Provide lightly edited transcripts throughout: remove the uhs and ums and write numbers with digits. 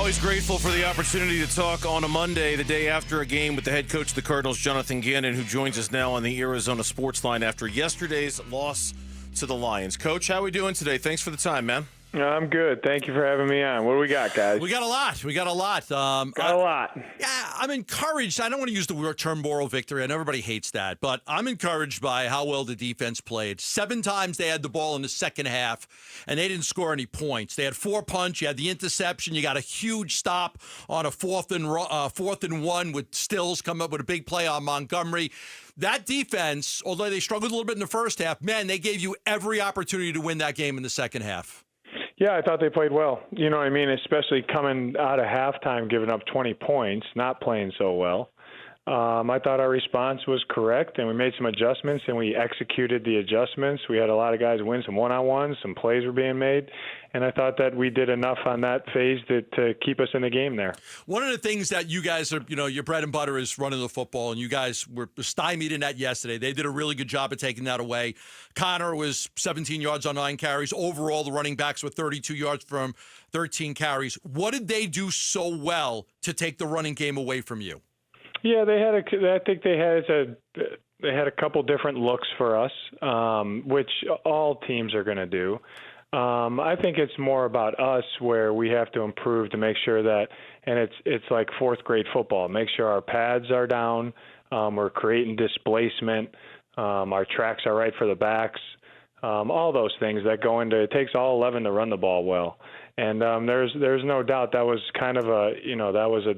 Always grateful for the opportunity to talk on a Monday, the day after a game, with the head coach of the Cardinals, Jonathan Gannon, who joins us now on the Arizona Sports Line after yesterday's loss to the Lions. Coach, how are we doing today? Thanks for the time, man. I'm good. Thank you for having me on. What do we got, guys? We got a lot. Got a lot. Yeah, I'm encouraged. I don't want to use the word term moral victory, and everybody hates that, but I'm encouraged by how well the defense played. 7 times they had the ball in the second half, and they didn't score any points. They had 4 punts. You had the interception. You got a huge stop on a fourth and one with Stills come up with a big play on Montgomery. That defense, although they struggled a little bit in the first half, man, they gave you every opportunity to win that game in the second half. Yeah, I thought they played well. You know what I mean? Especially coming out of halftime, giving up 20 points, not playing so well. I thought our response was correct, and we made some adjustments, and we executed the adjustments. We had a lot of guys win some one-on-ones, some plays were being made, and I thought that we did enough on that phase to keep us in the game there. One of the things that you guys are, your bread and butter is running the football, and you guys were stymied in that yesterday. They did a really good job of taking that away. Connor was 17 yards on 9 carries. Overall, the running backs were 32 yards from 13 carries. What did they do so well to take the running game away from you? Yeah, I think they had a couple different looks for us, which all teams are going to do. I think it's more about us where we have to improve to make sure that, and it's like 4th grade football. Make sure our pads are down, we're creating displacement, our tracks are right for the backs, all those things that go into. It takes all 11 to run the ball well. And there's no doubt that was kind of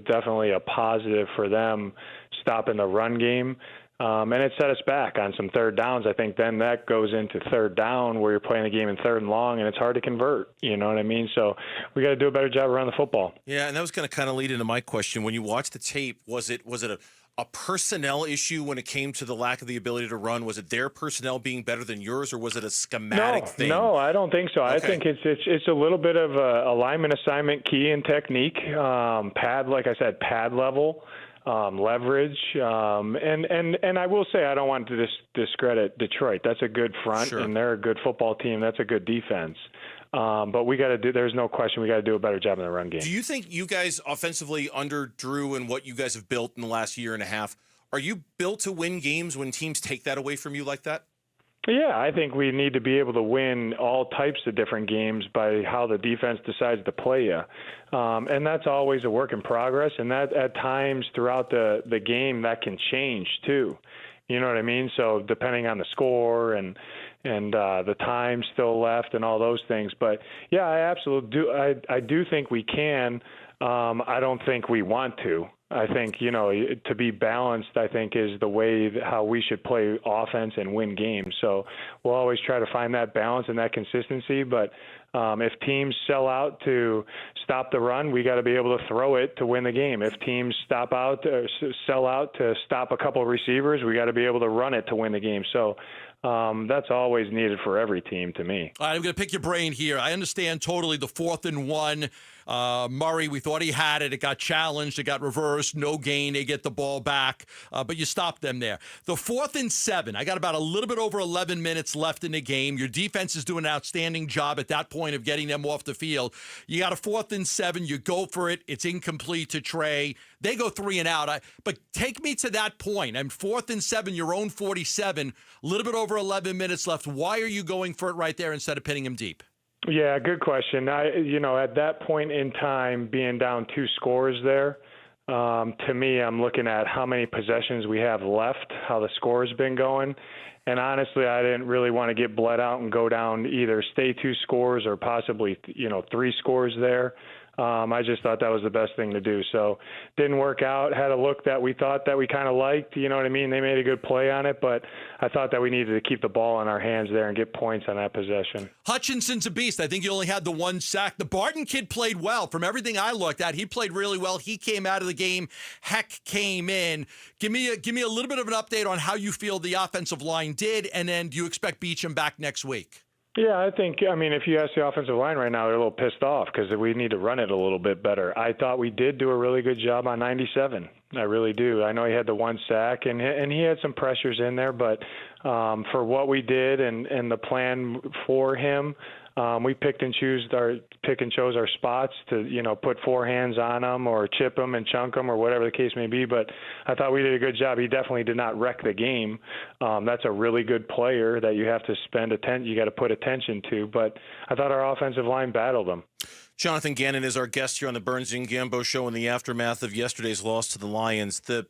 definitely a positive for them, stopping the run game. And it set us back on some third downs. I think then that goes into third down where you're playing a game in 3rd and long, and it's hard to convert. You know what I mean? So we got to do a better job around the football. Yeah, and that was going to kind of lead into my question. When you watch the tape, was it a personnel issue when it came to the lack of the ability to run? Was it their personnel being better than yours, or was it a schematic thing? No, I don't think so. Okay. I think it's a little bit of alignment, assignment, key, and technique. Like I said, pad level, leverage, and I will say I don't want to discredit Detroit. That's a good front, sure, and they're a good football team. That's a good defense. But we got to do. There's no question. We got to do a better job in the run game. Do you think you guys offensively, under Drew and what you guys have built in the last year and a half, are you built to win games when teams take that away from you like that? Yeah, I think we need to be able to win all types of different games by how the defense decides to play you. And that's always a work in progress. And that at times throughout the game, that can change too. You know what I mean? So depending on the score and the time still left and all those things. But yeah, I absolutely do. I do think we can. I don't think we want to. I think, to be balanced, I think, is the way how we should play offense and win games. So we'll always try to find that balance and that consistency. But if teams sell out to stop the run, we got to be able to throw it to win the game. If teams sell out to stop a couple of receivers, we got to be able to run it to win the game. So that's always needed for every team to me. All right, I'm going to pick your brain here. I understand totally the 4th and 1. Murray, we thought he had it. It got challenged. It got reversed. No gain. They get the ball back. But you stopped them there. The 4th and 7, I got about a little bit over 11 minutes left in the game. Your defense is doing an outstanding job at that point of getting them off the field. You got a 4th and 7. You go for it. It's incomplete to Trey. They go 3 and out. But take me to that point. And 4th and 7, your own 47, a little bit over 11 minutes left. Why are you going for it right there instead of pinning him deep? Yeah, good question. At that point in time, being down 2 scores there, to me, I'm looking at how many possessions we have left, how the score's been going. And honestly, I didn't really want to get bled out and go down either stay 2 scores or possibly, 3 scores there. I just thought that was the best thing to do. So didn't work out. Had a look that we thought that we kind of liked. You know what I mean? They made a good play on it, but I thought that we needed to keep the ball in our hands there and get points on that possession. Hutchinson's a beast. I think he only had the 1 sack. The Barton kid played well. From everything I looked at, he played really well. He came out of the game. Heck came in. Give me a little bit of an update on how you feel the offensive line did, and then do you expect Beachum back next week? Yeah, if you ask the offensive line right now, they're a little pissed off because we need to run it a little bit better. I thought we did do a really good job on 97. I really do. I know he had the 1 sack, and he had some pressures in there, but for what we did and the plan for him, we pick and chose our spots to, put four hands on them or chip them and chunk them or whatever the case may be. But I thought we did a good job. He definitely did not wreck the game. That's a really good player that you have to you got to put attention to. But I thought our offensive line battled him. Jonathan Gannon is our guest here on the Burns Gambo show in the aftermath of yesterday's loss to the Lions. The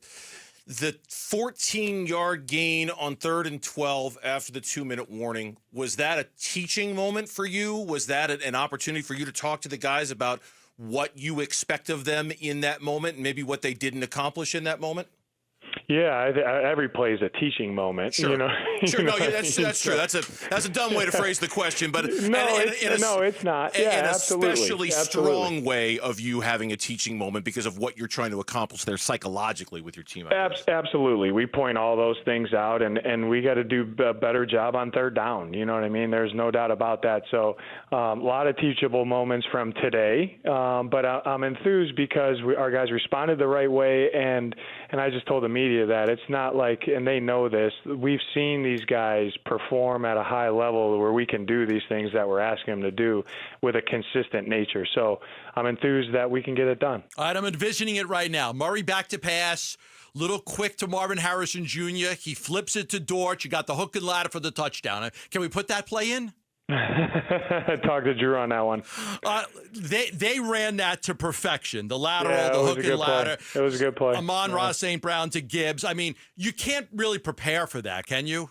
14-yard gain on 3rd and 12 after the 2-minute warning, was that a teaching moment for you? Was that an opportunity for you to talk to the guys about what you expect of them in that moment and maybe what they didn't accomplish in that moment? Yeah, every play is a teaching moment. Sure. Sure. No, that's true. That's a dumb way to phrase the question, but it's not. Yeah, an absolutely. especially strong way of you having a teaching moment because of what you're trying to accomplish there psychologically with your team. Absolutely. We point all those things out, and we got to do a better job on 3rd down. You know what I mean? There's no doubt about that. So a lot of teachable moments from today, but I'm enthused because our guys responded the right way, and I just told the media that it's not like, and they know this, we've seen these guys perform at a high level where we can do these things that we're asking them to do with a consistent nature. So I'm enthused that we can get it done. All right, I'm envisioning it right now. Murray back to pass, little quick to Marvin Harrison Jr. He flips it to Dort. You got the hook and ladder for the touchdown. Can we put that play in? Talk to Drew on that one. They ran that to perfection. The lateral, the hook and ladder. It was a good play. Amon-Ra St. Brown to Gibbs. I mean, you can't really prepare for that, can you?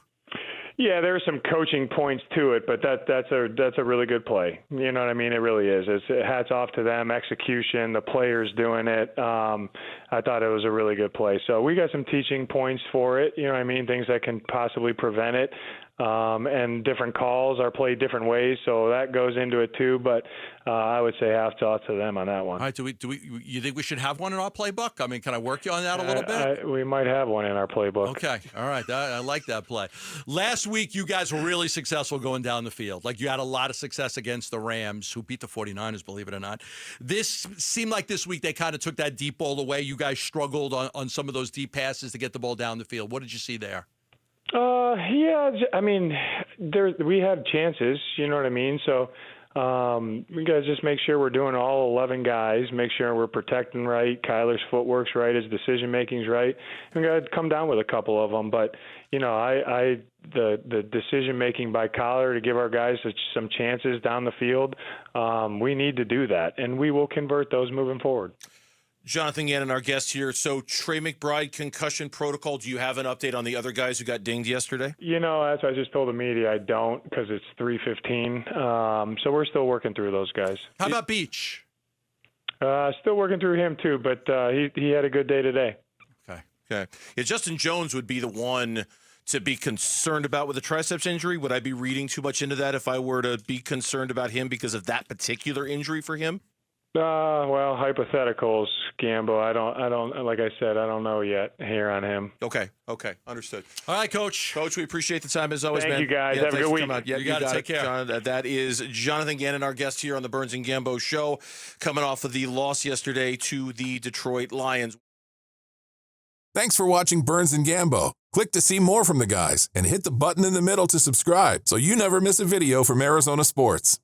Yeah, there are some coaching points to it, but that's a really good play. You know what I mean? It really is. Hats off to them, execution, the players doing it. I thought it was a really good play. So we got some teaching points for it. You know what I mean? Things that can possibly prevent it. And different calls are played different ways, so that goes into it too. But I would say hats off to them on that one. All right, you think we should have one in our playbook? I mean, can I work you on that a little bit? We might have one in our playbook. Okay, all right, I like that play. Last week, you guys were really successful going down the field. Like, you had a lot of success against the Rams, who beat the 49ers, believe it or not. This seemed like this week they kind of took that deep ball away. You guys struggled on some of those deep passes to get the ball down the field. What did you see there? Yeah, I mean, we have chances, you know what I mean? So we got to just make sure we're doing all 11 guys, make sure we're protecting right, Kyler's footwork's right, his decision-making's right. We got to come down with a couple of them. But, the decision-making by Kyler to give our guys some chances down the field, we need to do that, and we will convert those moving forward. Jonathan Gannon, our guest here. So Trey McBride concussion protocol. Do you have an update on the other guys who got dinged yesterday? As I just told the media, I don't because it's 3:15. So we're still working through those guys. How about Beach? Still working through him too, but he had a good day today. Okay. Yeah, Justin Jones would be the one to be concerned about with a triceps injury. Would I be reading too much into that if I were to be concerned about him because of that particular injury for him? Well, hypotheticals, Gambo. I don't. Like I said, I don't know yet here on him. Okay, understood. All right, Coach. Coach, we appreciate the time as always, Thank man. you guys. Have a good week. Yeah, you got to take care. John, that is Jonathan Gannon, our guest here on the Burns Gambo show, coming off of the loss yesterday to the Detroit Lions. Thanks for watching Burns Gambo. Click to see more from the guys and hit the button in the middle to subscribe so you never miss a video from Arizona sports.